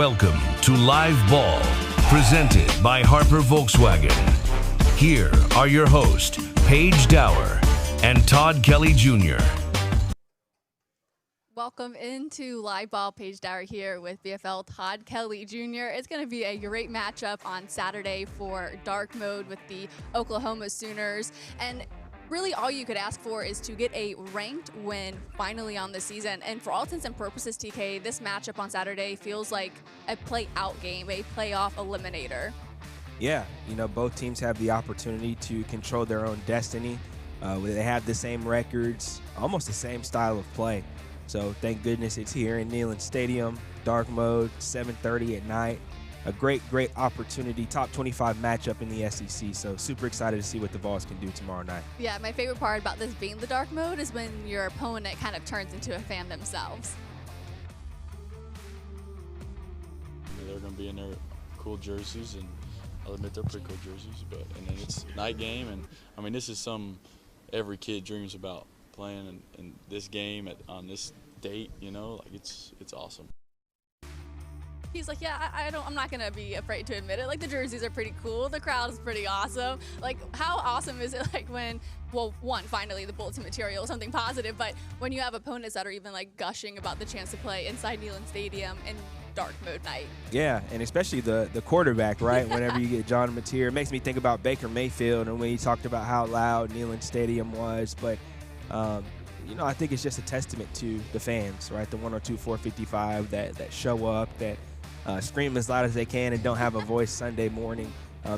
Welcome to Live Ball, presented by Harper Volkswagen. Here are your hosts, Paige Dauer and Todd Kelly Jr. Welcome into Live Ball. Paige Dauer here with BFL Todd Kelly Jr. It's going to be a great matchup on Saturday for dark mode with the Oklahoma Sooners. And really all you could ask for is to get a ranked win finally on the season. And for all intents and purposes, TK, this matchup on Saturday feels like a play-out game, a playoff eliminator. Yeah, both teams have the opportunity to control their own destiny. They have the same records, almost the same style of play. So thank goodness it's here in Neyland Stadium, dark mode, 7:30 at night. A great opportunity, top 25 matchup in the SEC. So super excited to see what the Vols can do tomorrow night. Yeah, my favorite part about this being the dark mode is when your opponent kind of turns into a fan themselves. They're going to be in their cool jerseys, and I'll admit they're pretty cool jerseys. And then it's night game, and I mean this is every kid dreams about playing in this game on this date. It's awesome. He's like, yeah, I'm not going to be afraid to admit it. Like, the jerseys are pretty cool. The crowd is pretty awesome. Like, how awesome is it, like, when, well, one, finally, the bulletin material, something positive, but when you have opponents that are even, like, gushing about the chance to play inside Neyland Stadium in dark mode night. Yeah, and especially the quarterback, right? Whenever you get John Mateer, it makes me think about Baker Mayfield and when he talked about how loud Neyland Stadium was. But, I think it's just a testament to the fans, right? The 102-455 that show up, that scream as loud as they can and don't have a voice Sunday morning,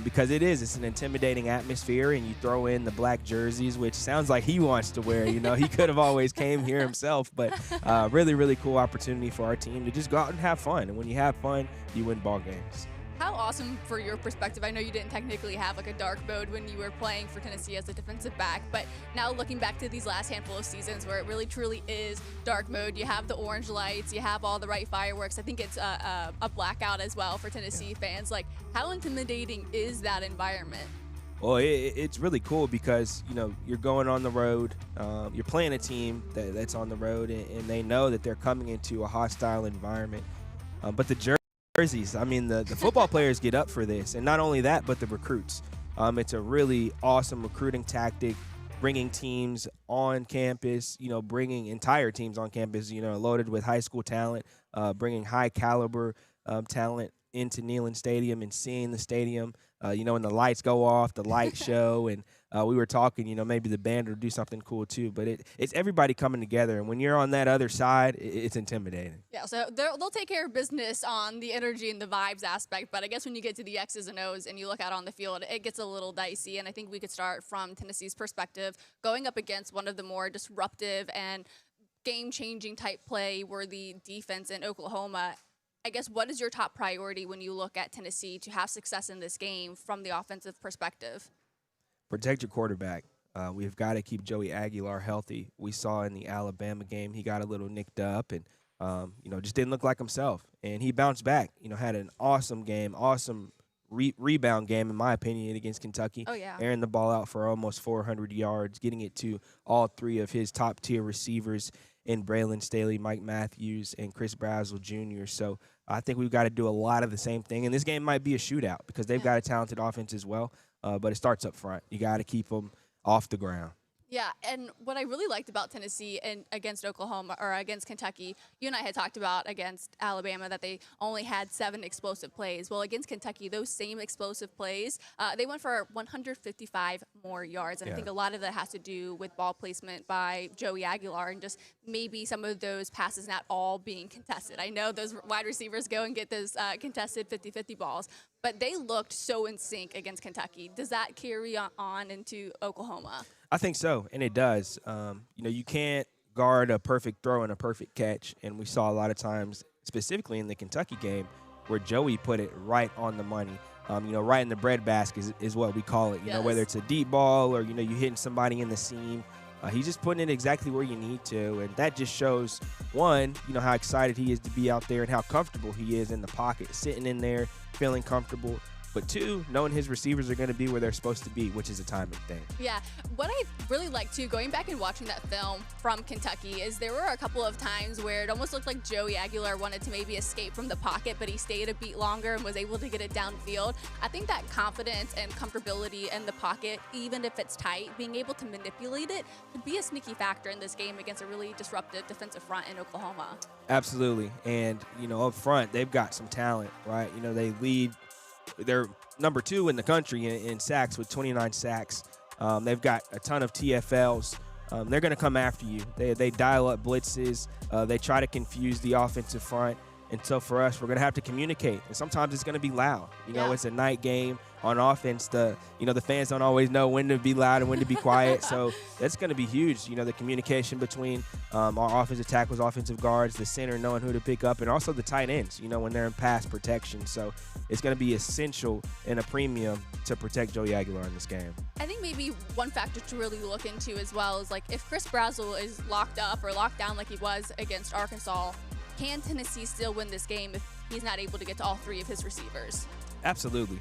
because it's an intimidating atmosphere, and you throw in the black jerseys, which sounds like he wants to wear. He could have always came here himself, but really cool opportunity for our team to just go out and have fun. And when you have fun, you win ball games. How awesome for your perspective. I know you didn't technically have like a dark mode when you were playing for Tennessee as a defensive back, but now looking back to these last handful of seasons where it really truly is dark mode, you have the orange lights, you have all the right fireworks. I think it's a blackout as well for Tennessee fans. Like, how intimidating is that environment? Well, it's really cool because, you're going on the road, you're playing a team that's on the road, and they know that they're coming into a hostile environment. But the jerseys, I mean, the football players get up for this, and not only that, but the recruits. It's a really awesome recruiting tactic, bringing teams on campus, bringing entire teams on campus, loaded with high school talent, bringing high caliber talent into Neyland Stadium and seeing the stadium, when the lights go off, the light show, and we were talking, maybe the band will do something cool too, but it's everybody coming together, and when you're on that other side, it's intimidating. Yeah, so they'll take care of business on the energy and the vibes aspect, but I guess when you get to the X's and O's and you look out on the field, it gets a little dicey, and I think we could start from Tennessee's perspective, going up against one of the more disruptive and game-changing type play-worthy defense in Oklahoma. I guess, what is your top priority when you look at Tennessee to have success in this game from the offensive perspective? Protect your quarterback. We've got to keep Joey Aguilar healthy. We saw in the Alabama game he got a little nicked up and, just didn't look like himself. And he bounced back, had an awesome game, awesome rebound game, in my opinion, against Kentucky. Oh, yeah. Airing the ball out for almost 400 yards, getting it to all three of his top-tier receivers in Braylon Staley, Mike Matthews, and Chris Brazzell Jr. So I think we've got to do a lot of the same thing. And this game might be a shootout because they've got a talented offense as well, but it starts up front. You got to keep them off the ground. Yeah, and what I really liked about Tennessee and against Oklahoma or against Kentucky, you and I had talked about against Alabama that they only had 7 explosive plays. Well, against Kentucky, those same explosive plays, they went for 155 more yards. And I think a lot of that has to do with ball placement by Joey Aguilar and just maybe some of those passes not all being contested. I know those wide receivers go and get those contested 50-50 balls, but they looked so in sync against Kentucky. Does that carry on into Oklahoma? I think so, and it does. You can't guard a perfect throw and a perfect catch, and we saw a lot of times, specifically in the Kentucky game, where Joey put it right on the money. Right in the breadbasket is what we call it. Whether it's a deep ball or, you hitting somebody in the seam. He's just putting it exactly where you need to, and that just shows, one, how excited he is to be out there and how comfortable he is in the pocket, sitting in there, feeling comfortable. but 2, knowing his receivers are going to be where they're supposed to be, which is a timing thing. Yeah, what I really like too, going back and watching that film from Kentucky, is there were a couple of times where it almost looked like Joey Aguilar wanted to maybe escape from the pocket, but he stayed a beat longer and was able to get it downfield. I think that confidence and comfortability in the pocket, even if it's tight, being able to manipulate it could be a sneaky factor in this game against a really disruptive defensive front in Oklahoma. Absolutely. And, up front, they've got some talent, right? They lead. They're number 2 in the country in sacks with 29 sacks. They've got a ton of TFLs. They're going to come after you. They dial up blitzes. They try to confuse the offensive front. And so for us, we're going to have to communicate. And sometimes it's going to be loud. It's a night game on offense. The fans don't always know when to be loud and when to be quiet. So that's going to be huge. The communication between our offensive tackles, offensive guards, the center knowing who to pick up, and also the tight ends, when they're in pass protection. So it's going to be essential and a premium to protect Joey Aguilar in this game. I think maybe one factor to really look into as well is, like, if Chris Brazzell is locked up or locked down like he was against Arkansas, can Tennessee still win this game if he's not able to get to all 3 of his receivers? Absolutely.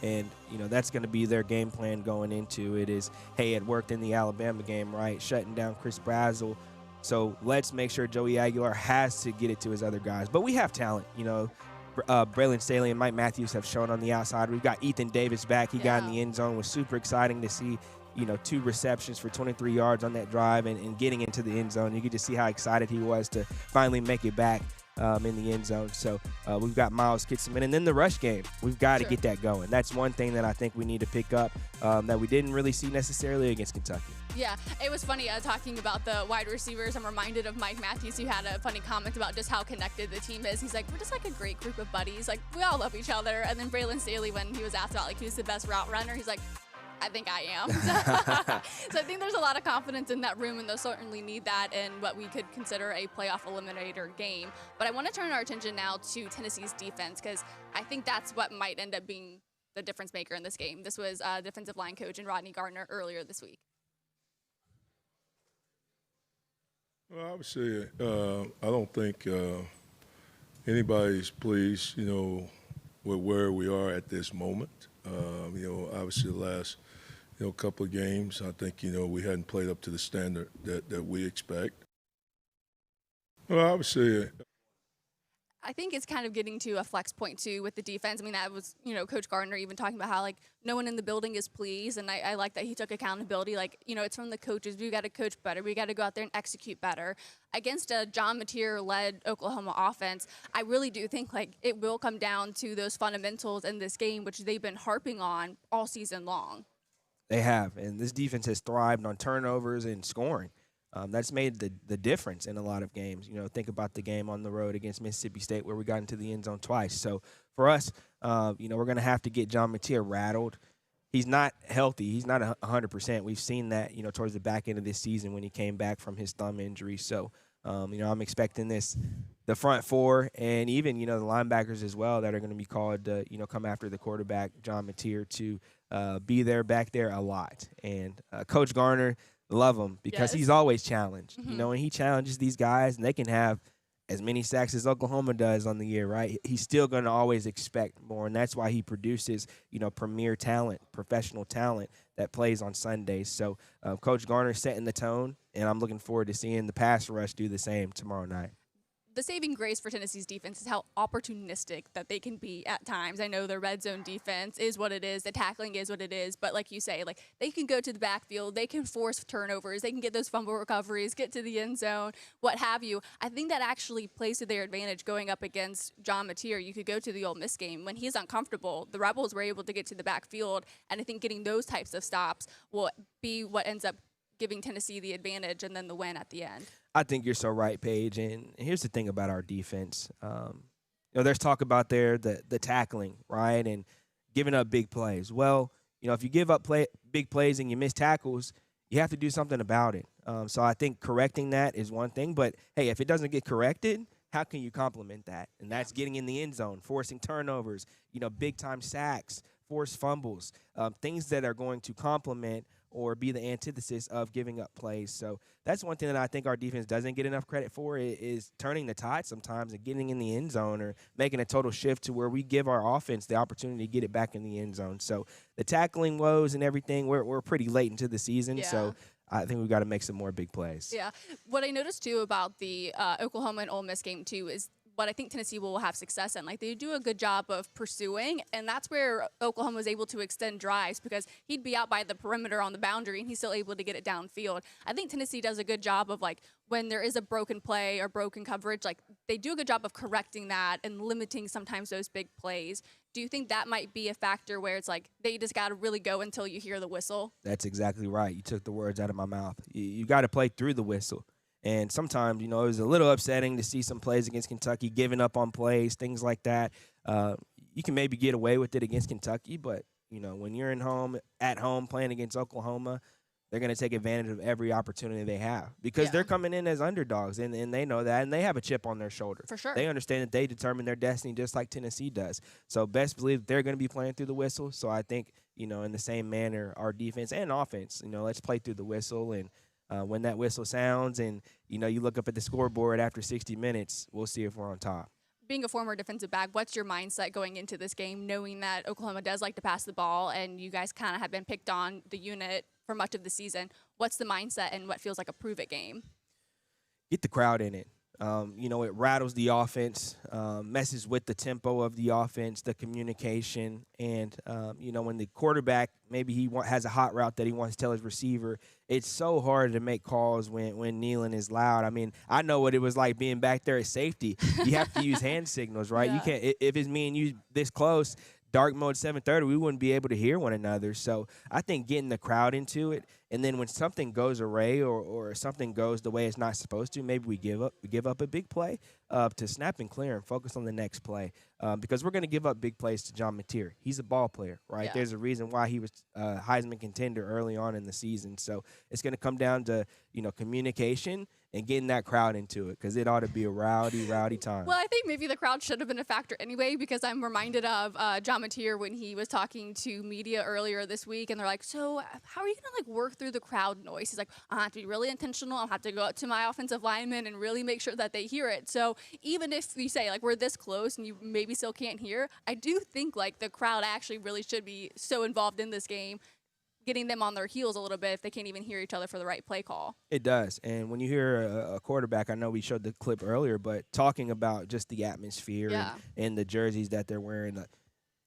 And, that's going to be their game plan going into it is, hey, it worked in the Alabama game, right? Shutting down Chris Brazzell. So let's make sure Joey Aguilar has to get it to his other guys. But we have talent, Braylon Staley and Mike Matthews have shown on the outside. We've got Ethan Davis back. He got in the end zone. It was super exciting to see, 2 receptions for 23 yards on that drive and getting into the end zone. You could just see how excited he was to finally make it back in the end zone. So we've got Miles Kitselman. And then the rush game, we've got to get that going. That's one thing that I think we need to pick up that we didn't really see necessarily against Kentucky. Yeah, it was funny talking about the wide receivers. I'm reminded of Mike Matthews, who had a funny comment about just how connected the team is. He's like, we're just like a great group of buddies. Like, we all love each other. And then Braylon Staley, when he was asked about, like, who's the best route runner, he's like, I think I am. So I think there's a lot of confidence in that room, and they'll certainly need that in what we could consider a playoff eliminator game. But I want to turn our attention now to Tennessee's defense, because I think that's what might end up being the difference maker in this game. This was defensive line coach and Rodney Gardner earlier this week. Well, I would say I don't think anybody's pleased, with where we are at this moment. Obviously the last, couple of games, I think, we hadn't played up to the standard that we expect. Well, I would say I think it's kind of getting to a flex point, too, with the defense. I mean, that was, Coach Gardner even talking about how, like, no one in the building is pleased, and I like that he took accountability. Like, it's from the coaches. We got to coach better. We got to go out there and execute better. Against a John Mateer-led Oklahoma offense, I really do think, like, it will come down to those fundamentals in this game, which they've been harping on all season long. They have, and this defense has thrived on turnovers and scoring. That's made the difference in a lot of games. Think about the game on the road against Mississippi State where we got into the end zone twice. So for us, we're going to have to get John Mateer rattled. He's not healthy. He's not 100%. We've seen that, towards the back end of this season when he came back from his thumb injury. So, I'm expecting the front 4 and even, the linebackers as well that are going to be called to, come after the quarterback, John Mateer, to be there back there a lot. And Coach Garner, love him because he's always challenged, and he challenges these guys, and they can have as many sacks as Oklahoma does on the year, right? He's still going to always expect more, and that's why he produces, premier talent, professional talent that plays on Sundays. So Coach Garner setting the tone, and I'm looking forward to seeing the pass rush do the same tomorrow night. The saving grace for Tennessee's defense is how opportunistic that they can be at times. I know their red zone defense is what it is. The tackling is what it is. But like you say, like, they can go to the backfield. They can force turnovers. They can get those fumble recoveries, get to the end zone, what have you. I think that actually plays to their advantage going up against John Mateer. You could go to the Ole Miss game. When he's uncomfortable, the Rebels were able to get to the backfield. And I think getting those types of stops will be what ends up giving Tennessee the advantage and then the win at the end. I think you're so right, Paige. And here's the thing about our defense. There's talk about the tackling, right, and giving up big plays. Well, if you give up big plays and you miss tackles, you have to do something about it. So I think correcting that is one thing. But, hey, if it doesn't get corrected, how can you complement that? And that's getting in the end zone, forcing turnovers, big-time sacks, forced fumbles, things that are going to complement or be the antithesis of giving up plays. So that's one thing that I think our defense doesn't get enough credit for is turning the tide sometimes and getting in the end zone or making a total shift to where we give our offense the opportunity to get it back in the end zone. So the tackling woes and everything, we're pretty late into the season. Yeah. So I think we've got to make some more big plays. Yeah. What I noticed, too, about the Oklahoma and Ole Miss game, too, is what I think Tennessee will have success in. Like, they do a good job of pursuing, and that's where Oklahoma was able to extend drives because he'd be out by the perimeter on the boundary, and he's still able to get it downfield. I think Tennessee does a good job of, like, when there is a broken play or broken coverage, like, they do a good job of correcting that and limiting sometimes those big plays. Do you think that might be a factor where it's like they just got to really go until you hear the whistle? That's exactly right. You took the words out of my mouth. You got to play through the whistle. And sometimes, it was a little upsetting to see some plays against Kentucky, giving up on plays, things like that. You can maybe get away with it against Kentucky, but, when you're at home playing against Oklahoma, they're going to take advantage of every opportunity they have because they're coming in as underdogs, and they know that, and they have a chip on their shoulder. For sure. They understand that they determine their destiny just like Tennessee does. So best believe they're going to be playing through the whistle. So I think, in the same manner, our defense and offense, let's play through the whistle. And when that whistle sounds and, you look up at the scoreboard after 60 minutes, we'll see if we're on top. Being a former defensive back, what's your mindset going into this game, knowing that Oklahoma does like to pass the ball and you guys kind of have been picked on the unit for much of the season? What's the mindset and what feels like a prove-it game? Get the crowd in it. It rattles the offense, messes with the tempo of the offense, the communication, and, when the quarterback, maybe he has a hot route that he wants to tell his receiver, it's so hard to make calls when kneeling is loud. I mean, I know what it was like being back there at safety. You have to use hand signals, right? Yeah. You can't, if it's me and you this close, dark mode 7:30, we wouldn't be able to hear one another. So I think getting the crowd into it, and then when something goes awry or something goes the way it's not supposed to, maybe we give up a big play to snap and clear and focus on the next play because we're going to give up big plays to John Mateer. He's a ball player, right? Yeah. There's a reason why he was a Heisman contender early on in the season. So it's going to come down to, communication and getting that crowd into it because it ought to be a rowdy time. Well, I think maybe the crowd should have been a factor anyway because I'm reminded of John Mateer when he was talking to media earlier this week, and they're like, so how are you going to, work through the crowd noise? He's like, I have to be really intentional. I'll have to go up to my offensive linemen and really make sure that they hear it. So even if you say, we're this close and you maybe still can't hear, I do think, the crowd actually really should be so involved in this game, getting them on their heels a little bit if they can't even hear each other for the right play call. It does. And when you hear a quarterback, I know we showed the clip earlier, but talking about just the atmosphere and the jerseys that they're wearing,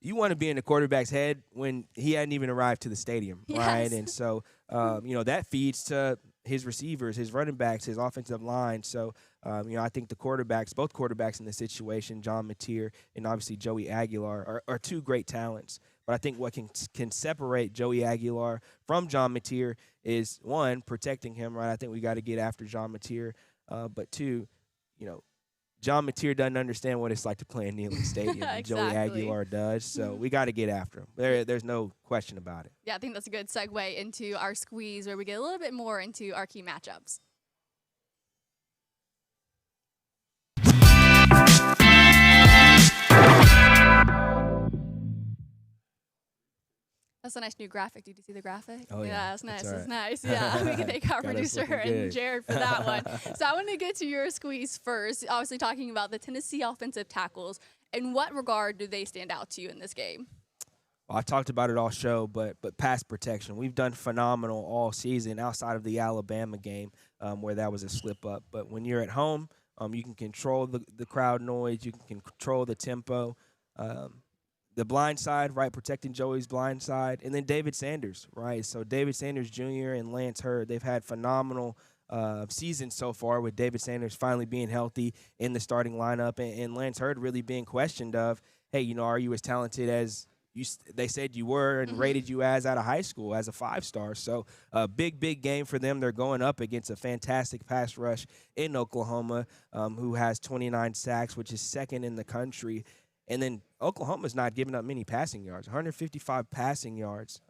you want to be in the quarterback's head when he hadn't even arrived to the stadium, right? And so, that feeds to his receivers, his running backs, his offensive line. So, I think both quarterbacks in this situation, John Mateer and obviously Joey Aguilar, are two great talents. But I think what can separate Joey Aguilar from John Mateer is, one, protecting him, right? I think we got to get after John Mateer. But two, John Mateer doesn't understand what it's like to play in Neyland Stadium. And Joey Aguilar does. So we got to get after him. There's no question about it. Yeah, I think that's a good segue into our squeeze where we get a little bit more into our key matchups. That's a nice new graphic. Did you see the graphic? Oh, yeah. That's nice. That's That's nice. Yeah, we can thank our Got us producer looking and good. Jared for that one. So I want to get to your squeeze first. Obviously talking about the Tennessee offensive tackles. In what regard do they stand out to you in this game? Well, I talked about it all show, but pass protection. We've done phenomenal all season outside of the Alabama game where that was a slip up. But when you're at home, you can control the crowd noise. You can control the tempo. The blind side, right, protecting Joey's blind side. And then David Sanders, right? So David Sanders Jr. and Lance Hurd, they've had phenomenal seasons so far with David Sanders finally being healthy in the starting lineup and Lance Hurd really being questioned of, hey, are you as talented as they said you were and rated you as out of high school as a 5-star. So a big game for them. They're going up against a fantastic pass rush in Oklahoma who has 29 sacks, which is second in the country. And then Oklahoma's not giving up many passing yards, 155 passing yards,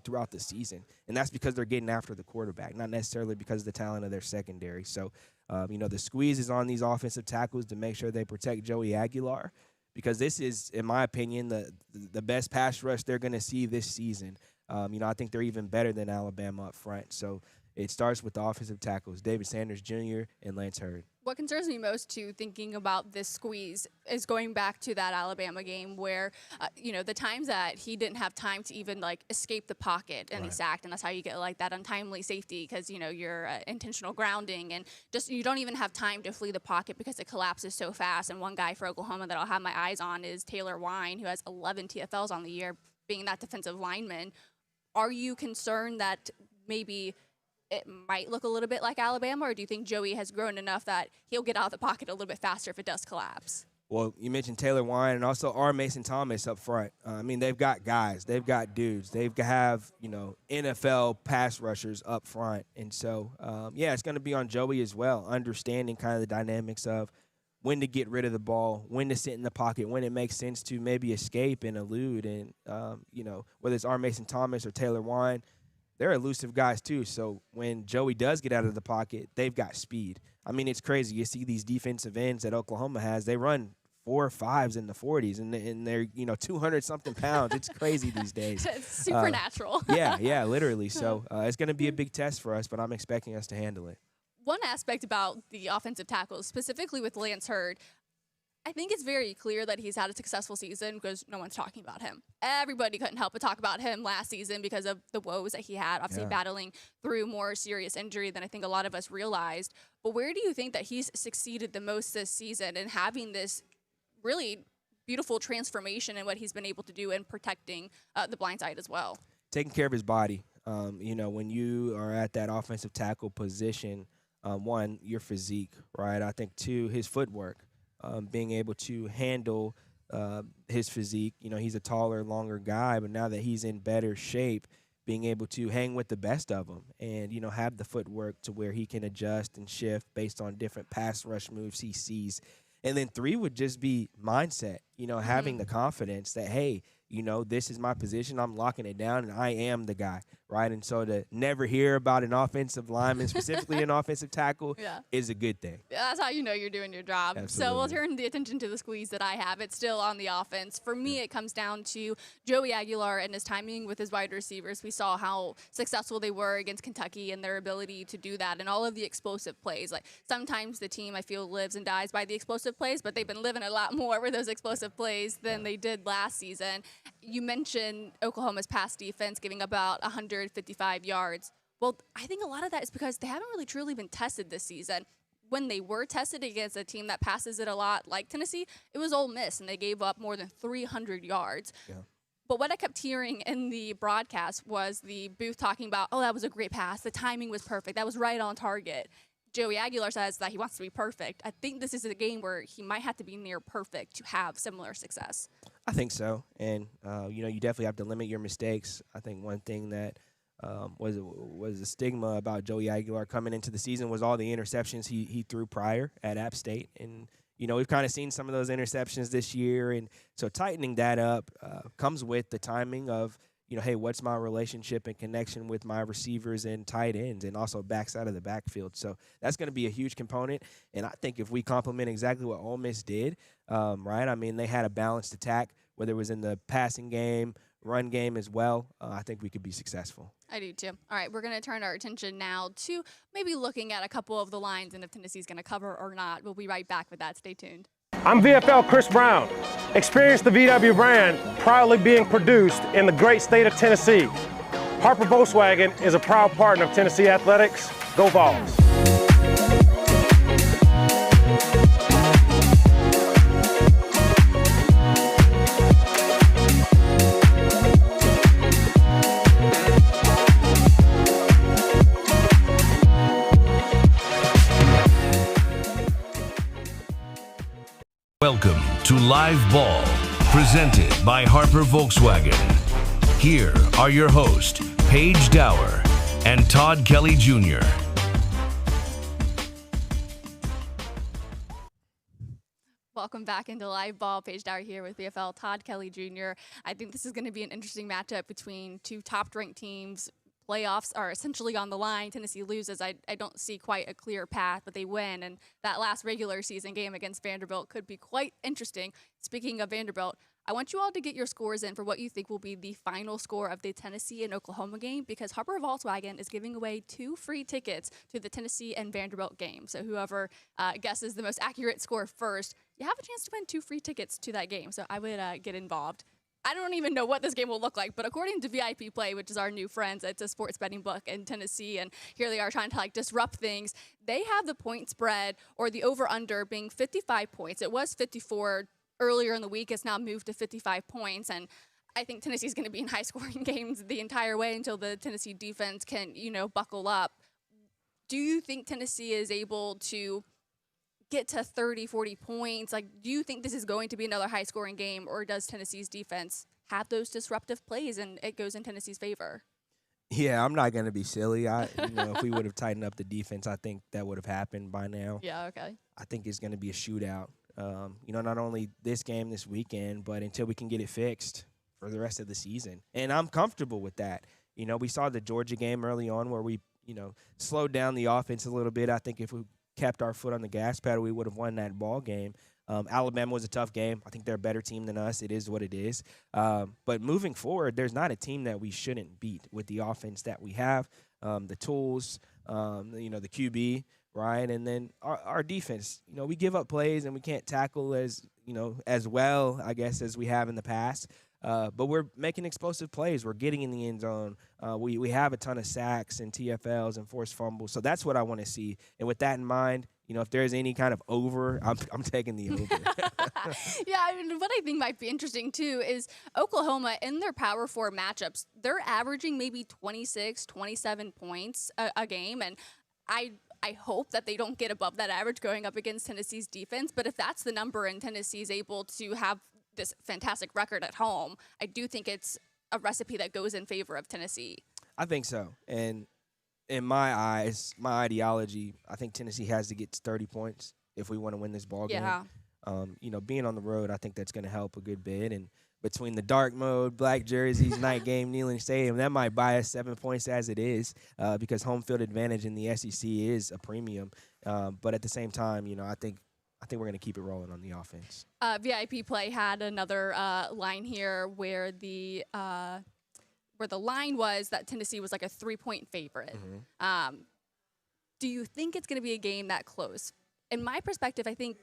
throughout the season. And that's because they're getting after the quarterback, not necessarily because of the talent of their secondary. So The squeeze is on these offensive tackles to make sure they protect Joey Aguilar, because this is, in my opinion, the best pass rush they're going to see this season. I think they're even better than Alabama up front. So it starts with the offensive tackles, David Sanders Jr. and Lance Hurd. What concerns me most, too, thinking about this squeeze, is going back to that Alabama game where, the times that he didn't have time to even, escape the pocket and he sacked, and that's how you get, that untimely safety because, you're intentional grounding and just you don't even have time to flee the pocket because it collapses so fast. And one guy for Oklahoma that I'll have my eyes on is Taylor Wine, who has 11 TFLs on the year, being that defensive lineman. Are you concerned that maybe it might look a little bit like Alabama, or do you think Joey has grown enough that he'll get out of the pocket a little bit faster if it does collapse? Well, you mentioned Taylor Wine and also R. Mason Thomas up front. They've got guys. They've got dudes. They have, NFL pass rushers up front. And so, it's going to be on Joey as well, understanding kind of the dynamics of when to get rid of the ball, when to sit in the pocket, when it makes sense to maybe escape and elude. And, whether it's R. Mason Thomas or Taylor Wine, they're elusive guys too. So when Joey does get out of the pocket, they've got speed. It's crazy. You see these defensive ends that Oklahoma has. They run 4 or 5s in the 40s, and they're 200-something pounds. It's crazy these days. It's supernatural. Yeah, literally. So it's going to be a big test for us, but I'm expecting us to handle it. One aspect about the offensive tackles, specifically with Lance Hurd, I think it's very clear that he's had a successful season because no one's talking about him. Everybody couldn't help but talk about him last season because of the woes that he had, obviously battling through more serious injury than I think a lot of us realized. But where do you think that he's succeeded the most this season in having this really beautiful transformation in what he's been able to do in protecting the blind side as well? Taking care of his body. When you are at that offensive tackle position, one, your physique, right? I think, two, his footwork. Being able to handle his physique. He's a taller, longer guy, but now that he's in better shape, being able to hang with the best of them and, have the footwork to where he can adjust and shift based on different pass rush moves he sees. And then 3 would just be mindset, having the confidence that, hey, this is my position. I'm locking it down, and I am the guy, right? And so to never hear about an offensive lineman, specifically an offensive tackle, is a good thing. That's how you know you're doing your job. Absolutely. So we'll turn the attention to the squeeze that I have. It's still on the offense. For me, it comes down to Joey Aguilar and his timing with his wide receivers. We saw how successful they were against Kentucky and their ability to do that and all of the explosive plays. Sometimes the team, I feel, lives and dies by the explosive plays, but they've been living a lot more with those explosive plays than they did last season. You mentioned Oklahoma's pass defense giving about 155 yards. Well, I think a lot of that is because they haven't really truly been tested this season. When they were tested against a team that passes it a lot like Tennessee, it was Ole Miss, and they gave up more than 300 yards. Yeah. But what I kept hearing in the broadcast was the booth talking about, that was a great pass. The timing was perfect. That was right on target. Joey Aguilar says that he wants to be perfect. I think this is a game where he might have to be near perfect to have similar success. I think so. And, you definitely have to limit your mistakes. I think one thing that was a stigma about Joey Aguilar coming into the season was all the interceptions he threw prior at App State. And, we've kind of seen some of those interceptions this year. And so tightening that up comes with the timing of, hey, what's my relationship and connection with my receivers and tight ends and also backside of the backfield. So that's going to be a huge component. And I think if we complement exactly what Ole Miss did, right, they had a balanced attack, whether it was in the passing game, run game as well. I think we could be successful. I do too. All right, we're going to turn our attention now to maybe looking at a couple of the lines and if Tennessee's going to cover or not. We'll be right back with that. Stay tuned. I'm VFL Chris Brown. Experience the VW brand proudly being produced in the great state of Tennessee. Harper Volkswagen is a proud partner of Tennessee Athletics. Go Vols. Welcome to Live Ball, presented by Harper Volkswagen. Here are your hosts, Paige Dauer and Todd Kelly Jr. Welcome back into Live Ball. Paige Dauer here with BFL Todd Kelly Jr. I think this is going to be an interesting matchup between two top-ranked teams playoffs are essentially on the line. Tennessee loses. I don't see quite a clear path, but they win. And that last regular season game against Vanderbilt could be quite interesting. Speaking of Vanderbilt, I want you all to get your scores in for what you think will be the final score of the Tennessee and Oklahoma game, because Harper Volkswagen is giving away 2 free tickets to the Tennessee and Vanderbilt game. So whoever guesses the most accurate score first, you have a chance to win 2 free tickets to that game. So I would get involved. I don't even know what this game will look like, but according to VIP Play, which is our new friends, it's a sports betting book in Tennessee, and here they are trying to disrupt things. They have the point spread or the over-under being 55 points. It was 54 earlier in the week. It's now moved to 55 points, and I think Tennessee's going to be in high-scoring games the entire way until the Tennessee defense can, buckle up. Do you think Tennessee is able to get to 30, 40 points? Do you think this is going to be another high-scoring game, or does Tennessee's defense have those disruptive plays and it goes in Tennessee's favor? Yeah, I'm not going to be silly. If we would have tightened up the defense, I think that would have happened by now. Yeah, okay. I think it's going to be a shootout. Not only this game this weekend, but until we can get it fixed for the rest of the season. And I'm comfortable with that. We saw the Georgia game early on where we, slowed down the offense a little bit. I think if we kept our foot on the gas pedal, we would have won that ball game. Alabama was a tough game. I think they're a better team than us. It is what it is. But moving forward, there's not a team that we shouldn't beat with the offense that we have, the tools, the QB, right? And then our defense. We give up plays and we can't tackle as well, I guess, as we have in the past. But we're making explosive plays. We're getting in the end zone. We have a ton of sacks and TFLs and forced fumbles. So that's what I want to see. And with that in mind, if there's any kind of over, I'm taking the over. Yeah, what I think might be interesting, too, is Oklahoma, in their Power 4 matchups, they're averaging maybe 26, 27 points a game. And I hope that they don't get above that average going up against Tennessee's defense. But if that's the number and Tennessee's able to have this fantastic record at home, I do think it's a recipe that goes in favor of Tennessee. I think so. And in my eyes, my ideology, I think Tennessee has to get to 30 points if we want to win this ball game. Yeah. Being on the road, I think that's going to help a good bit. And between the dark mode, black jerseys, night game, Neyland Stadium, that might buy us 7 points as it is, because home field advantage in the SEC is a premium. But at the same time, I think we're going to keep it rolling on the offense. VIP Play had another line here where the line was that Tennessee was like a 3-point favorite. Mm-hmm. Do you think it's going to be a game that close? In my perspective, I think,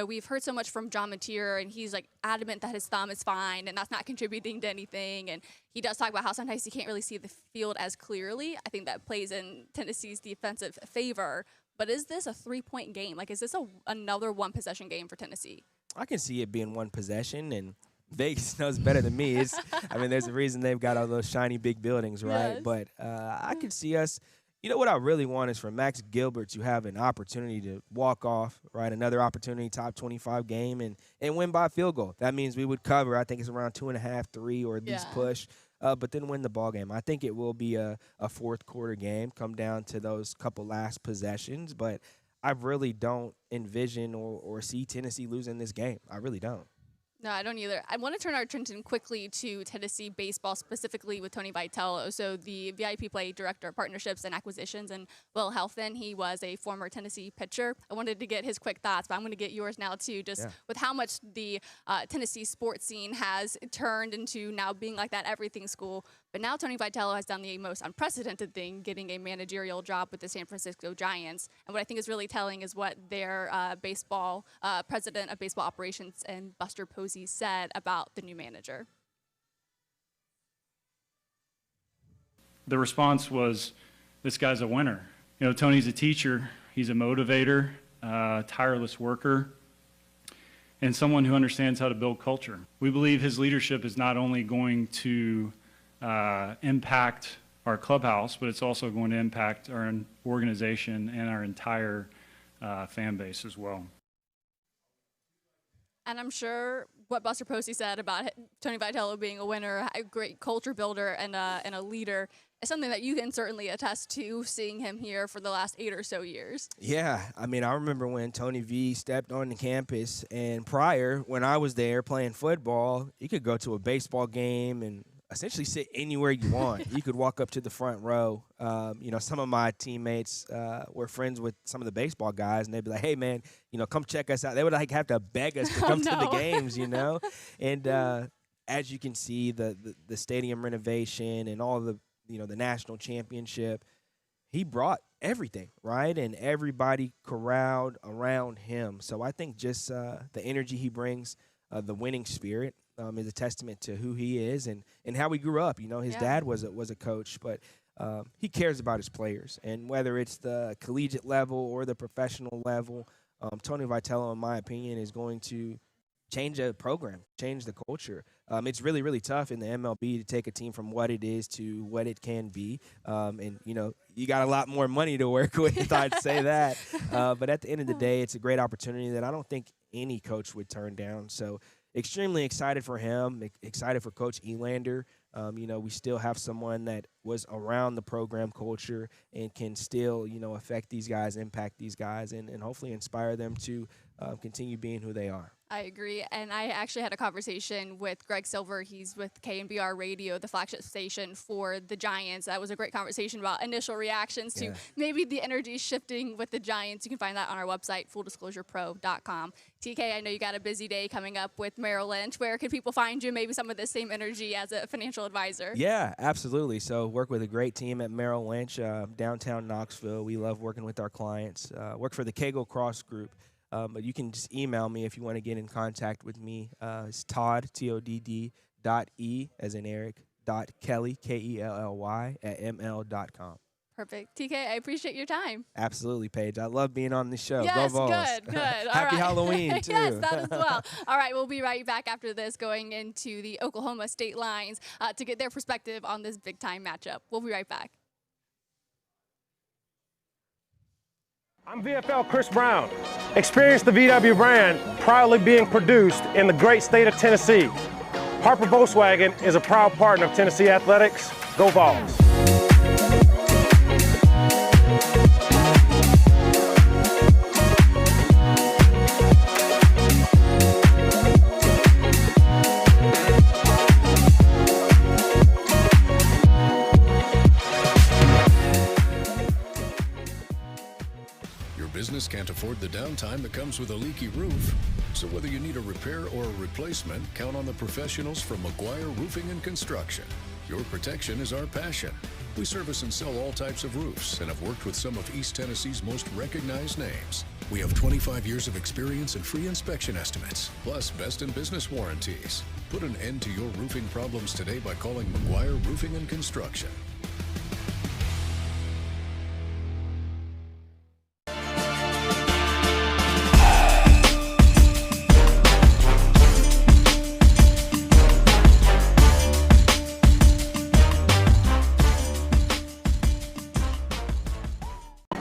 we've heard so much from John Mateer, and he's adamant that his thumb is fine and that's not contributing to anything. And he does talk about how sometimes he can't really see the field as clearly. I think that plays in Tennessee's defensive favor. But is this a 3-point game? Is this another one-possession game for Tennessee? I can see it being one possession, and Vegas knows better than me. There's a reason they've got all those shiny big buildings, right? Yes. But I could see us. What I really want is for Max Gilbert to have an opportunity to walk off, right? Another opportunity, top 25 game, and win by field goal. That means we would cover. I think it's around 2.5, 3, or at least push. But then win the ball game. I think it will be a fourth quarter game, come down to those couple last possessions. But I really don't envision or see Tennessee losing this game. I really don't. No, I don't either. I want to turn our attention quickly to Tennessee baseball, specifically with Tony Vitello. So the VIP Play Director of Partnerships and Acquisitions, and Will Helfand, he was a former Tennessee pitcher. I wanted to get his quick thoughts, but I'm going to get yours now too, just with how much the Tennessee sports scene has turned into now being like that everything school. But now Tony Vitello has done the most unprecedented thing, getting a managerial job with the San Francisco Giants. And what I think is really telling is what their baseball president of baseball operations and Buster Posey said about the new manager. The response was, this guy's a winner. Tony's a teacher. He's a motivator, tireless worker, and someone who understands how to build culture. We believe his leadership is not only going to impact our clubhouse, but it's also going to impact our organization and our entire fan base as well. And I'm sure what Buster Posey said about Tony Vitello being a winner, a great culture builder, and a leader is something that you can certainly attest to, seeing him here for the last 8 or so years. Yeah, I remember when Tony V stepped on the campus, and prior, when I was there playing football, you could go to a baseball game and essentially sit anywhere you want. You could walk up to the front row. Some of my teammates were friends with some of the baseball guys, and they'd be like, "Hey, man, come check us out." They would have to beg us to come to the games, And as you can see, the stadium renovation and all the the national championship, he brought everything, right? And everybody corralled around him. So I think just the energy he brings, the winning spirit, is a testament to who he is and how he grew up. His dad was a coach, but he cares about his players. And whether it's the collegiate level or the professional level, Tony Vitello, in my opinion, is going to change a program, change the culture. It's really, really tough in the MLB to take a team from what it is to what it can be. You got a lot more money to work with, I'd say that. But at the end of the day, it's a great opportunity that I don't think any coach would turn down. So extremely excited for him, excited for Coach Elander. We still have someone that was around the program culture and can still, affect these guys, impact these guys, and hopefully inspire them to continue being who they are. I agree. And I actually had a conversation with Greg Silver. He's with KNBR Radio, the flagship station for the Giants. That was a great conversation about initial reactions to maybe the energy shifting with the Giants. You can find that on our website, fulldisclosurepro.com. TK, I know you got a busy day coming up with Merrill Lynch. Where can people find you? Maybe some of the same energy as a financial advisor. Yeah, absolutely. So work with a great team at Merrill Lynch, downtown Knoxville. We love working with our clients. Work for the Kegel Cross Group. But you can just email me if you want to get in contact with me. It's Todd, Todd, as in Eric, .Kelly, Kelly, @ml.com. Perfect. TK, I appreciate your time. Absolutely, Paige. I love being on this show. Yes, Go Vols. good. All Happy right. Halloween, too. Yes, that as well. All right, we'll be right back after this, going into the Oklahoma State Lines to get their perspective on this big-time matchup. We'll be right back. I'm VFL Chris Brown. Experience the VW brand proudly being produced in the great state of Tennessee. Harper Volkswagen is a proud partner of Tennessee Athletics. Go Vols. Business can't afford the downtime that comes with a leaky roof. So whether you need a repair or a replacement, count on the professionals from McGuire Roofing and Construction. Your protection is our passion. We service and sell all types of roofs and have worked with some of East Tennessee's most recognized names. We have 25 years of experience and free inspection estimates, plus best in business warranties. Put an end to your roofing problems today by calling McGuire Roofing and Construction.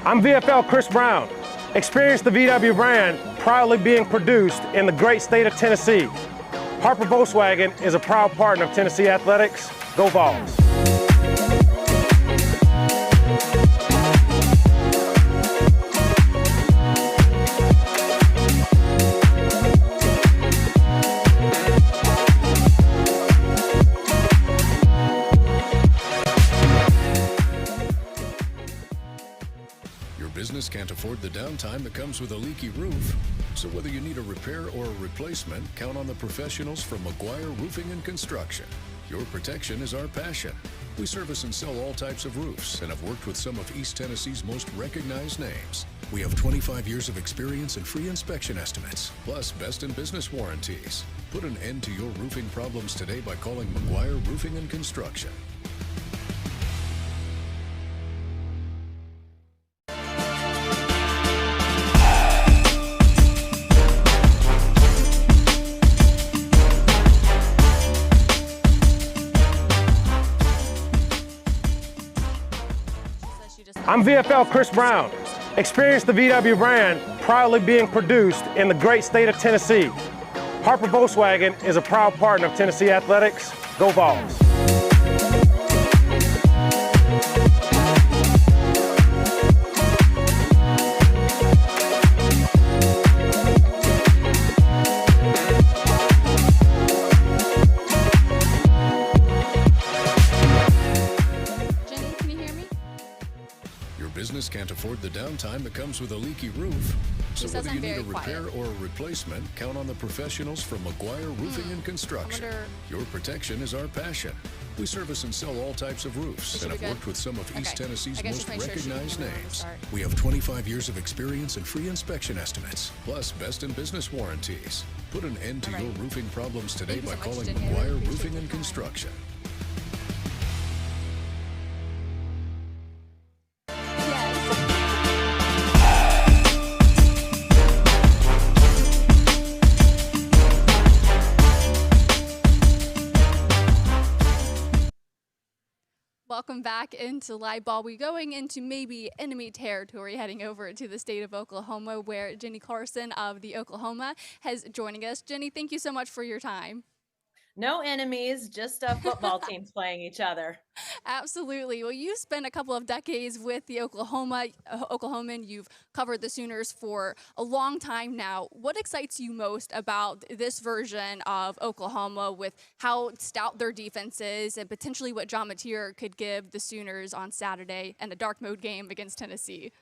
I'm VFL Chris Brown. Experience the VW brand proudly being produced in the great state of Tennessee. Harper Volkswagen is a proud partner of Tennessee Athletics. Go Vols. Business can't afford the downtime that comes with a leaky roof. So whether you need a repair or a replacement, count on the professionals from McGuire Roofing and Construction. Your protection is our passion. We service and sell all types of roofs and have worked with some of East Tennessee's most recognized names. We have 25 years of experience and free inspection estimates, plus best in business warranties. Put an end to your roofing problems today by calling McGuire Roofing and Construction. I'm VFL Chris Brown. Experience the VW brand proudly being produced in the great state of Tennessee. Harper Volkswagen is a proud partner of Tennessee Athletics. Go Vols. business can't afford the downtime that comes with a leaky roof. So He says whether I'm you need a very repair quiet. or a replacement, count on the professionals from McGuire Roofing and Construction. wonder- Your protection is our passion. We service and sell all types of roofs Should and we have go? worked with some of East Okay. Tennessee's I guess most just make sure she recognized can remember to names. start. We have 25 years of experience and free inspection estimates, plus best in business warranties. Put an end to All your right. roofing problems today Thank you by so much, calling Jenny. I really McGuire appreciate Roofing your and time. Construction. Yes. Welcome back into Live Ball. We're going into maybe enemy territory, heading over to the state of Oklahoma, where Jenny Carson of the Oklahoma has joining us. Jenny, thank you so much for your time. No enemies, just football teams playing each other. Absolutely. Well, you spent a couple of decades with the Oklahoman. You've covered the Sooners for a long time now. What excites you most about this version of Oklahoma, with how stout their defense is and potentially what John Mateer could give the Sooners on Saturday in a dark mode game against Tennessee?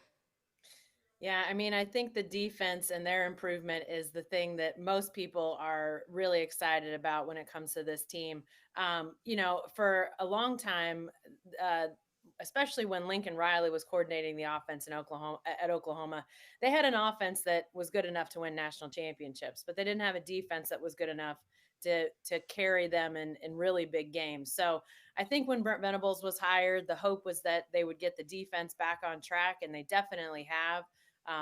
Yeah, I mean, I think the defense and their improvement is the thing that most people are really excited about when it comes to this team. For a long time, uh, especially when Lincoln Riley was coordinating the offense in Oklahoma, they had an offense that was good enough to win national championships, but they didn't have a defense that was good enough to carry them in really big games. So I think when Brent Venables was hired, the hope was that they would get the defense back on track, and they definitely have.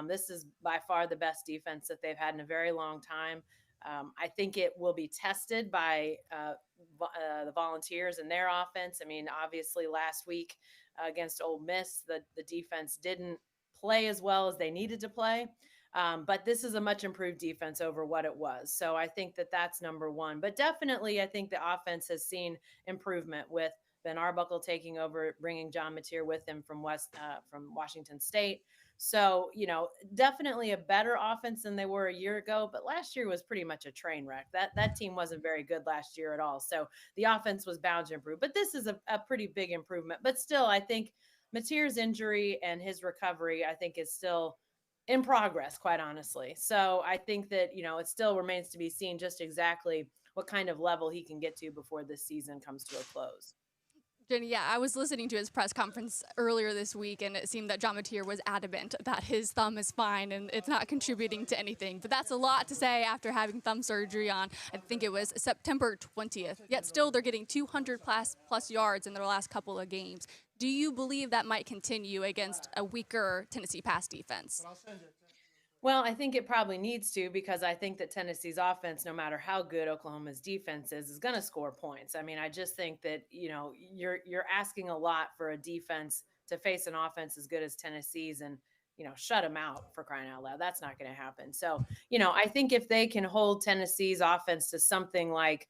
This is by far the best defense that they've had in a very long time. I think it will be tested by the Volunteers and their offense. I mean, obviously last week against Ole Miss, the defense didn't play as well as they needed to play. But this is a much improved defense over what it was. So I think that that's number one. But definitely, I think the offense has seen improvement with Ben Arbuckle taking over, bringing John Mateer with him from Washington State. So, definitely a better offense than they were a year ago, but last year was pretty much a train wreck. That team wasn't very good last year at all. So the offense was bound to improve, but this is a pretty big improvement. But still, I think Mateer's injury and his recovery, I think, is still in progress, quite honestly. So I think that, it still remains to be seen just exactly what kind of level he can get to before this season comes to a close. Jenny, yeah, I was listening to his press conference earlier this week, and it seemed that John Mateer was adamant that his thumb is fine and it's not contributing to anything. But that's a lot to say after having thumb surgery on, I think it was September 20th. Yet still, they're getting 200 plus yards in their last couple of games. Do you believe that might continue against a weaker Tennessee pass defense? Well, I think it probably needs to, because I think that Tennessee's offense, no matter how good Oklahoma's defense is going to score points. I mean, I just think that, you're asking a lot for a defense to face an offense as good as Tennessee's and, shut them out, for crying out loud. That's not going to happen. So, I think if they can hold Tennessee's offense to something like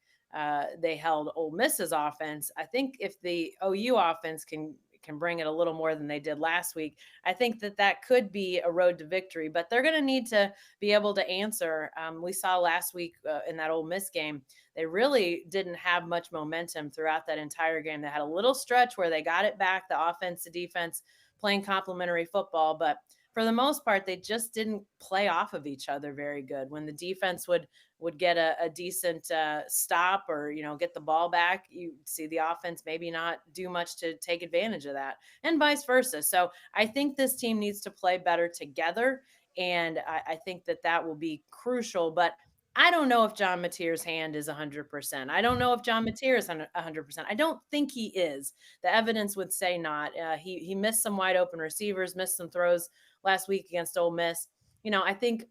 they held Ole Miss's offense, I think if the OU offense can bring it a little more than they did last week, I think that could be a road to victory, but they're going to need to be able to answer. We saw last week in that Ole Miss game, they really didn't have much momentum throughout that entire game. They had a little stretch where they got it back, the offense, the defense, playing complementary football, but for the most part, they just didn't play off of each other very good. When the defense would get a decent stop or, get the ball back, you see the offense maybe not do much to take advantage of that, and vice versa. So I think this team needs to play better together, and I think that will be crucial. But I don't know if John Mateer's hand is 100%. I don't know if John Mateer is 100%. I don't think he is. The evidence would say not. He missed some wide open receivers, missed some throws last week against Ole Miss. I think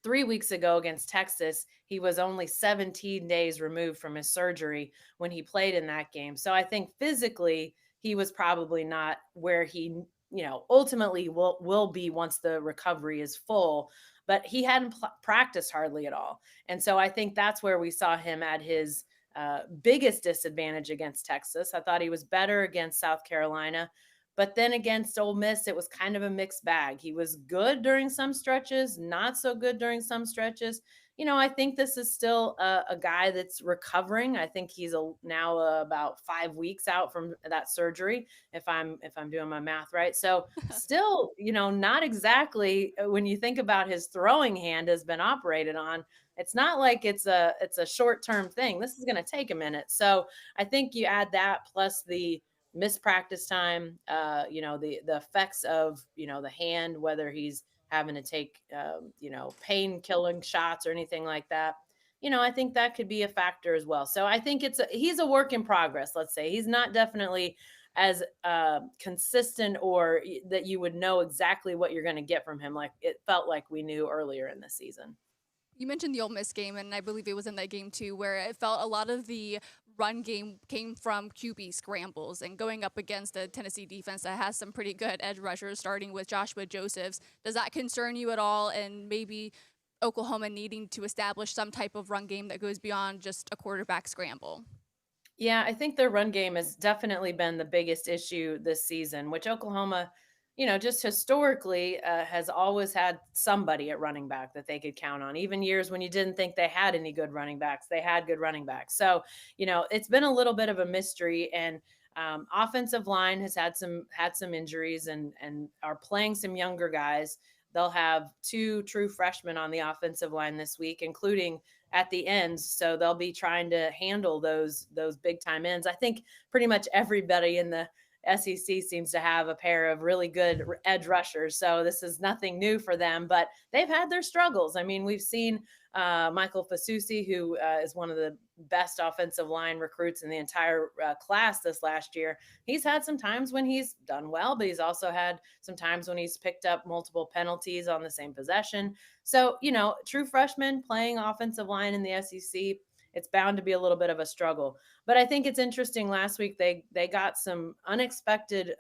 3 weeks ago against Texas, he was only 17 days removed from his surgery when he played in that game. So I think physically he was probably not where he, ultimately will be once the recovery is full, but he hadn't practiced hardly at all. And so I think that's where we saw him at his biggest disadvantage against Texas. I thought he was better against South Carolina. But then against Ole Miss, it was kind of a mixed bag. He was good during some stretches, not so good during some stretches. I think this is still a guy that's recovering. I think he's now about 5 weeks out from that surgery, if I'm doing my math right. So still, not exactly when you think about his throwing hand has been operated on. It's not like it's a short term thing. This is going to take a minute. So I think you add that plus the missed practice time, the effects of the hand, whether he's having to take pain killing shots or anything like that. I think that could be a factor as well. So I think he's a work in progress. Let's say he's not definitely as consistent or that you would know exactly what you're going to get from him like it felt like we knew earlier in the season. You mentioned the Ole Miss game, and I believe it was in that game too, where it felt a lot of the run game came from QB scrambles and going up against a Tennessee defense that has some pretty good edge rushers, starting with Joshua Josephs. Does that concern you at all? And maybe Oklahoma needing to establish some type of run game that goes beyond just a quarterback scramble? Yeah, I think their run game has definitely been the biggest issue this season, which Oklahoma, just historically has always had somebody at running back that they could count on. Even years when you didn't think they had any good running backs, they had good running backs. So, it's been a little bit of a mystery, and offensive line has had some injuries and are playing some younger guys. They'll have two true freshmen on the offensive line this week, including at the ends. So they'll be trying to handle those big time ends. I think pretty much everybody in the SEC seems to have a pair of really good edge rushers. So this is nothing new for them, but they've had their struggles. I mean, we've seen Michael Fasusi, who is one of the best offensive line recruits in the entire class this last year. He's had some times when he's done well, but he's also had some times when he's picked up multiple penalties on the same possession. So, true freshmen playing offensive line in the SEC, it's bound to be a little bit of a struggle. But I think it's interesting. Last week they got some unexpected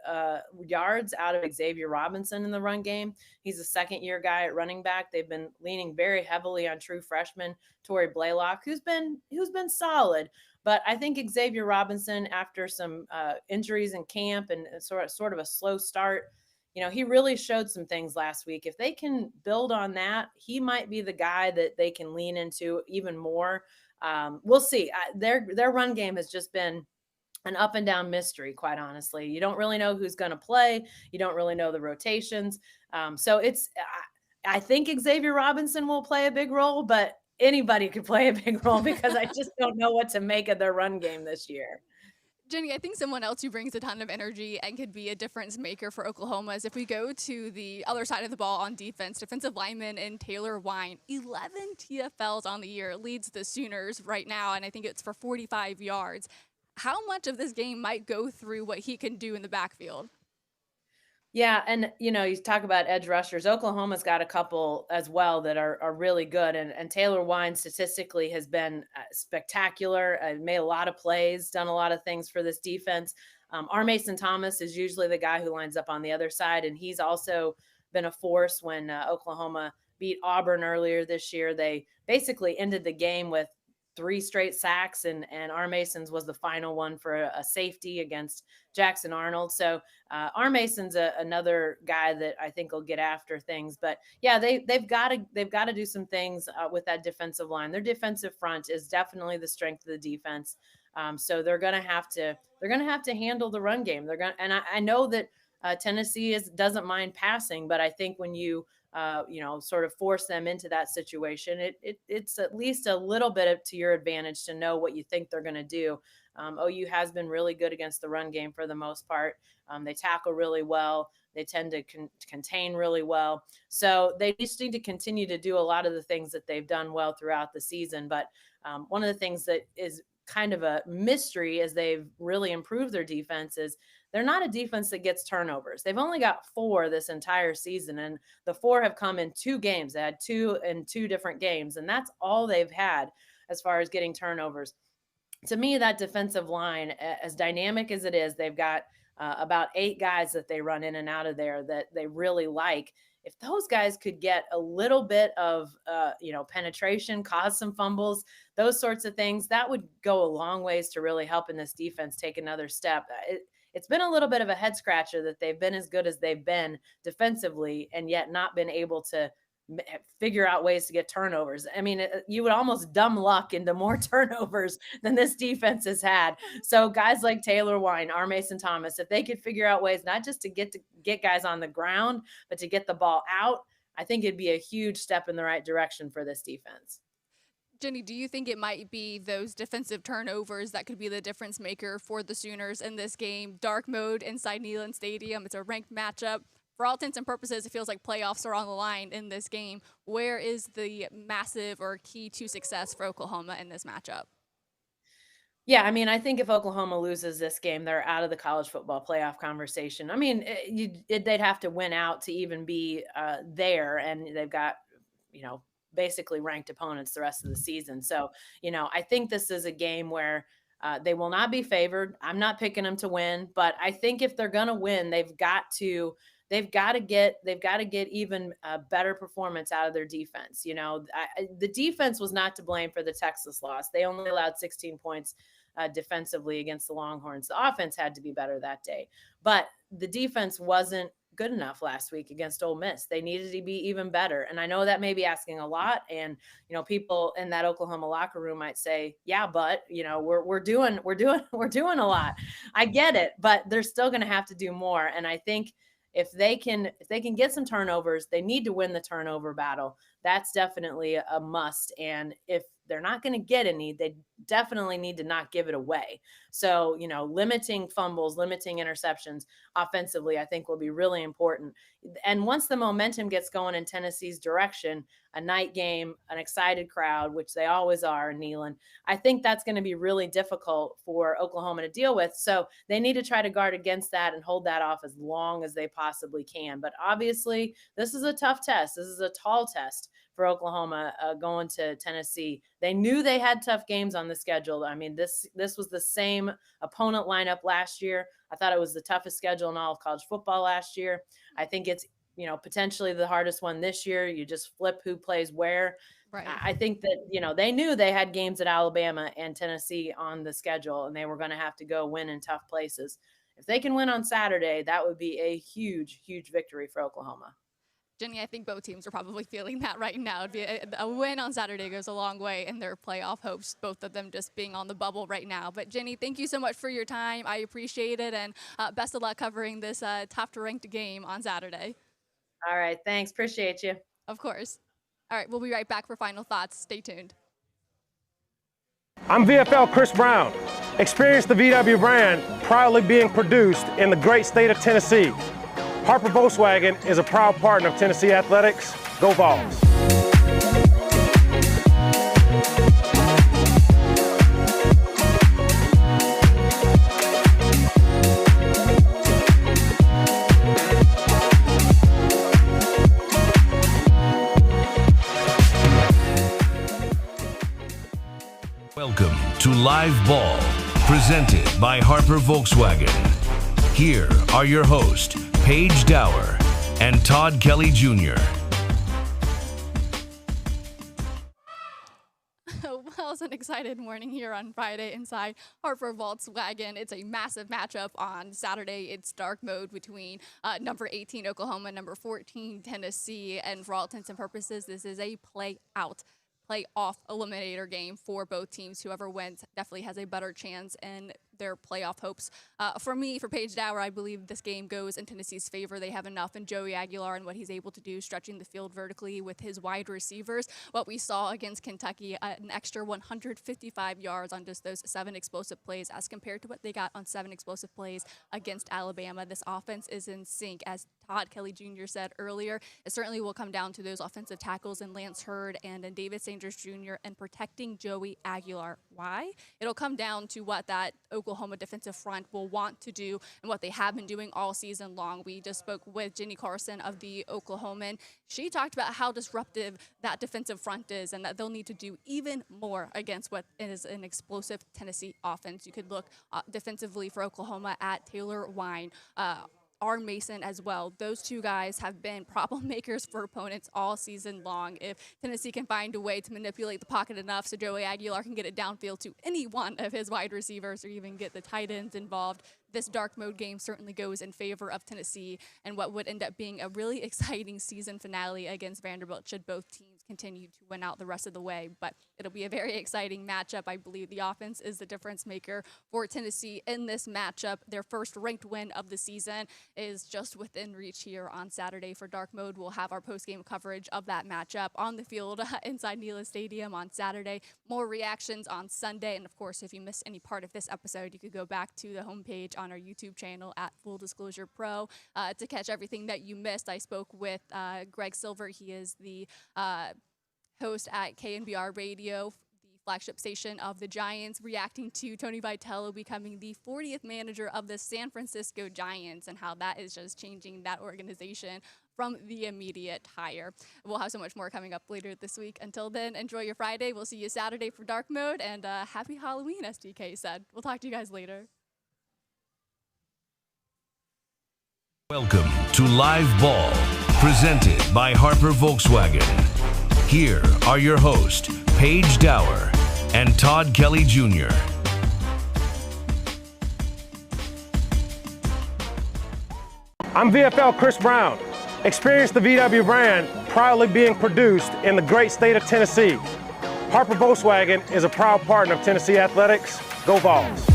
yards out of Xavier Robinson in the run game. He's a second-year guy at running back. They've been leaning very heavily on true freshman Torrey Blaylock, who's been solid. But I think Xavier Robinson, after some injuries in camp and sort of a slow start, he really showed some things last week. If they can build on that, he might be the guy that they can lean into even more. We'll see. Their run game has just been an up and down mystery, quite honestly. You don't really know who's going to play. You don't really know the rotations. So I think Xavier Robinson will play a big role, but anybody could play a big role because I just don't know what to make of their run game this year. Jenny, I think someone else who brings a ton of energy and could be a difference maker for Oklahoma is if we go to the other side of the ball on defense, defensive lineman and Taylor Wine, 11 TFLs on the year, leads the Sooners right now, and I think it's for 45 yards. How much of this game might go through what he can do in the backfield? Yeah, and you talk about edge rushers. Oklahoma's got a couple as well that are really good, and Taylor Wine statistically has been spectacular. Made a lot of plays, done a lot of things for this defense. R. Mason Thomas is usually the guy who lines up on the other side, and he's also been a force when Oklahoma beat Auburn earlier this year. They basically ended the game with 3 straight sacks, and R. Mason's was the final one for a safety against Jackson Arnold. So R. Mason's another guy that I think will get after things. But yeah, they've got to do some things with that defensive line. Their defensive front is definitely the strength of the defense. So they're gonna have to handle the run game. I know that Tennessee doesn't mind passing, but I think when you sort of force them into that situation, it's at least a little bit to your advantage to know what you think they're going to do. OU has been really good against the run game for the most part. They tackle really well. They tend to contain really well. So they just need to continue to do a lot of the things that they've done well throughout the season. But one of the things that is kind of a mystery as they've really improved their defense is they're not a defense that gets turnovers. They've only got 4 this entire season, and the 4 have come in 2 games. They had 2 in 2 different games, and that's all they've had as far as getting turnovers. To me, that defensive line, as dynamic as it is, they've got about 8 guys that they run in and out of there that they really like. If those guys could get a little bit of, penetration, cause some fumbles, those sorts of things, that would go a long ways to really helping this defense take another step. It's been a little bit of a head scratcher that they've been as good as they've been defensively and yet not been able to figure out ways to get turnovers. I mean, you would almost dumb luck into more turnovers than this defense has had. So guys like Taylor Wine, R. Mason Thomas, if they could figure out ways not just to get guys on the ground, but to get the ball out, I think it'd be a huge step in the right direction for this defense. Jenny, do you think it might be those defensive turnovers that could be the difference maker for the Sooners in this game? Dark mode inside Neyland Stadium. It's a ranked matchup. For all intents and purposes, it feels like playoffs are on the line in this game. Where is the massive or key to success for Oklahoma in this matchup? Yeah, I mean, I think if Oklahoma loses this game, they're out of the college football playoff conversation. I mean, they'd have to win out to even be there, and they've got, basically ranked opponents the rest of the season. So, I think this is a game where they will not be favored. I'm not picking them to win, but I think if they're going to win, they've got to get even a better performance out of their defense. The defense was not to blame for the Texas loss. They only allowed 16 points defensively against the Longhorns. The offense had to be better that day, but the defense wasn't good enough last week against Ole Miss. They needed to be even better. And I know that may be asking a lot. And, people in that Oklahoma locker room might say, yeah, but we're doing a lot. I get it, but they're still going to have to do more. And I think if they can get some turnovers, they need to win the turnover battle. That's definitely a must. And if they're not going to get any, they definitely need to not give it away. So, limiting fumbles, limiting interceptions offensively, I think will be really important. And once the momentum gets going in Tennessee's direction, a night game, an excited crowd, which they always are in Neyland, I think that's going to be really difficult for Oklahoma to deal with. So they need to try to guard against that and hold that off as long as they possibly can. But obviously, this is a tough test. This is a tall test for Oklahoma going to Tennessee. They knew they had tough games on the schedule. I mean, this was the same opponent lineup last year. I thought it was the toughest schedule in all of college football last year. I think it's, potentially the hardest one this year. You just flip who plays where. Right. I think that, they knew they had games at Alabama and Tennessee on the schedule, and they were going to have to go win in tough places. If they can win on Saturday, that would be a huge, huge victory for Oklahoma. Jenny, I think both teams are probably feeling that right now. It'd be a win on Saturday goes a long way in their playoff hopes, both of them just being on the bubble right now. But Jenny, thank you so much for your time. I appreciate it, and best of luck covering this top-ranked game on Saturday. All right, thanks. Appreciate you. Of course. All right, we'll be right back for final thoughts. Stay tuned. I'm VFL Chris Brown. Experience the VW brand proudly being produced in the great state of Tennessee. Harper Volkswagen is a proud partner of Tennessee Athletics. Go Vols. Welcome to Live Ball, presented by Harper Volkswagen. Here are your hosts, Paige Dauer and Todd Kelly Jr. Well, it's an excited morning here on Friday inside Harper Volkswagen. It's a massive matchup on Saturday. It's dark mode between number 18 Oklahoma, number 14 Tennessee, and for all intents and purposes, this is a playoff eliminator game for both teams. Whoever wins definitely has a better chance in their playoff hopes. For me, for Paige Dauer, I believe this game goes in Tennessee's favor. They have enough in Joey Aguilar and what he's able to do, stretching the field vertically with his wide receivers. What we saw against Kentucky, an extra 155 yards on just those 7 explosive plays as compared to what they got on 7 explosive plays against Alabama. This offense is in sync. As Todd Kelly Jr. said earlier, it certainly will come down to those offensive tackles in Lance Hurd and in David Sanders Jr. and protecting Joey Aguilar. Why? It'll come down to what that Oklahoma defensive front will want to do and what they have been doing all season long. We just spoke with Jenny Carson of the Oklahoman. She talked about how disruptive that defensive front is and that they'll need to do even more against what is an explosive Tennessee offense. You could look defensively for Oklahoma at Taylor Wine, R. Mason as well. Those two guys have been problem makers for opponents all season long. If Tennessee can find a way to manipulate the pocket enough so Joey Aguilar can get it downfield to any one of his wide receivers or even get the tight ends involved, this dark mode game certainly goes in favor of Tennessee and what would end up being a really exciting season finale against Vanderbilt should both teams continue to win out the rest of the way. But it'll be a very exciting matchup. I believe the offense is the difference maker for Tennessee in this matchup. Their first ranked win of the season is just within reach here on Saturday for dark mode. We'll have our post-game coverage of that matchup on the field inside Neyland Stadium on Saturday. More reactions on Sunday. And of course, if you missed any part of this episode, you could go back to the homepage on our YouTube channel at Full Disclosure Pro to catch everything that you missed. I spoke with Greg Silver. He is the host at KNBR Radio, the flagship station of the Giants, reacting to Tony Vitello becoming the 40th manager of the San Francisco Giants and how that is just changing that organization from the immediate hire. We'll have so much more coming up later this week. Until then, enjoy your Friday. We'll see you Saturday for dark mode, and happy Halloween, SDK said. We'll talk to you guys later. Welcome to Live Ball, presented by Harper Volkswagen. Here are your hosts, Paige Dauer and Todd Kelly Jr. I'm VFL Chris Brown. Experience the VW brand proudly being produced in the great state of Tennessee. Harper Volkswagen is a proud partner of Tennessee Athletics. Go Vols!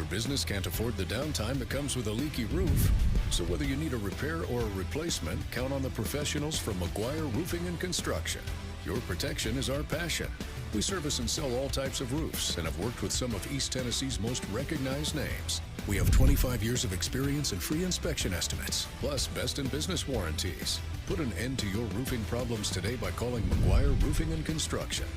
Business can't afford the downtime that comes with a leaky roof. So whether you need a repair or a replacement, count on the professionals from McGuire Roofing and Construction. Your protection is our passion. We service and sell all types of roofs and have worked with some of East Tennessee's most recognized names. We have 25 years of experience and free inspection estimates, plus best in business warranties. Put an end to your roofing problems today by calling McGuire Roofing and Construction.